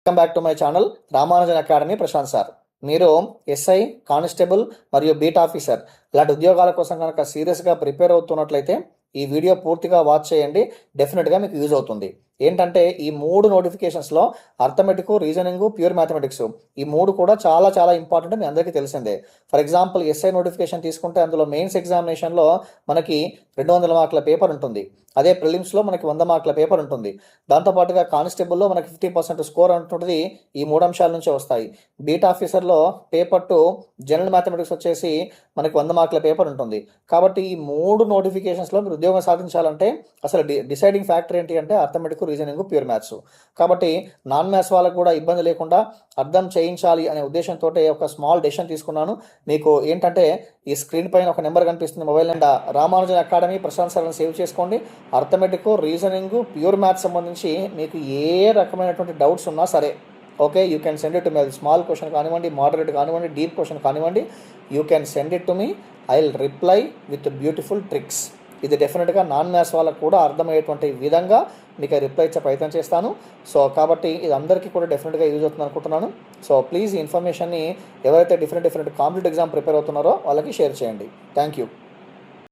Welcome back to my channel Ramanujan academy Prashanth sir. మీరు SI, constable మరియు beat officer ఇలాంటి ఉద్యోగాల కోసం కనుక సీరియస్గా ప్రిపేర్ అవుతున్నట్లయితే ఈ వీడియో పూర్తిగా వాచ్ చేయండి. డెఫినెట్గా మీకు యూజ్ అవుతుంది. ఏంటంటే ఈ 3 నోటిఫికేషన్స్లో అర్థమెటిక్, రీజనింగ్, ప్యూర్ మ్యాథమెటిక్స్ ఈ 3 కూడా చాలా చాలా ఇంపార్టెంట్, మీ అందరికీ తెలిసిందే. ఫర్ ఎగ్జాంపుల్ ఎస్ఐ నోటిఫికేషన్ తీసుకుంటే అందులో మెయిన్స్ ఎగ్జామినేషన్లో మనకి 200 మార్కుల పేపర్ ఉంటుంది. అదే ప్రిలిమ్స్లో మనకి 100 మార్కుల పేపర్ ఉంటుంది. దాంతోపాటుగా కానిస్టేబుల్లో మనకి 50% స్కోర్ అంటుంటుంది. ఈ 3 అంశాల నుంచే వస్తాయి. బీట్ ఆఫీసర్లో పేపర్ 2 జనరల్ మ్యాథమెటిక్స్ వచ్చేసి మనకి 100 మార్కుల పేపర్ ఉంటుంది. కాబట్టి ఈ 3 నోటిఫికేషన్స్లో మీరు ఉద్యోగం సాధించాలంటే అసలు డిసైడింగ్ ఫ్యాక్టర్ ఏంటి అంటే అర్థమెటిక్, రీజనింగ్, ప్యూర్ మ్యాథ్స్. కాబట్టి నాన్ మ్యాథ్స్ వాళ్ళకు కూడా ఇబ్బంది లేకుండా అర్థం చేయించాలి అనే ఉద్దేశంతో ఒక స్మాల్ డెసిషన్ తీసుకున్నాను. మీకు ఏంటంటే ఈ స్క్రీన్ పైన ఒక నెంబర్ కనిపిస్తుంది, mobile number. Ramanujan academy Prashanth sir save చేసుకోండి. అర్థమెటిక్, రీజనింగ్, ప్యూర్ మ్యాథ్స్ సంబంధించి మీకు ఏ రకమైనటువంటి డౌట్స్ ఉన్నా సరే, okay, you can send it to me. అది స్మాల్ క్వశ్చన్ కానివ్వండి, మోడరేట్ కానివ్వండి, డీప్ క్వశ్చన్ కానివ్వండి, you can send it to me. I will reply with beautiful tricks. ఇది డెఫినెట్గా నాన్ మ్యాథ్స్ వాళ్ళకు కూడా అర్థమయ్యేటువంటి విధంగా మీకు రిప్లై ఇచ్చే ప్రయత్నం చేస్తాను. సో కాబట్టి ఇది అందరికీ కూడా డెఫినెట్గా యూజ్ అవుతుంది అనుకుంటున్నాను. సో ప్లీజ్ ఈ ఇన్ఫర్మేషన్ని ఎవరైతే డిఫరెంట్ కాంపిటేటివ్ ఎగ్జామ్ ప్రిపేర్ అవుతున్నారో వాళ్ళకి షేర్ చేయండి. Thank you.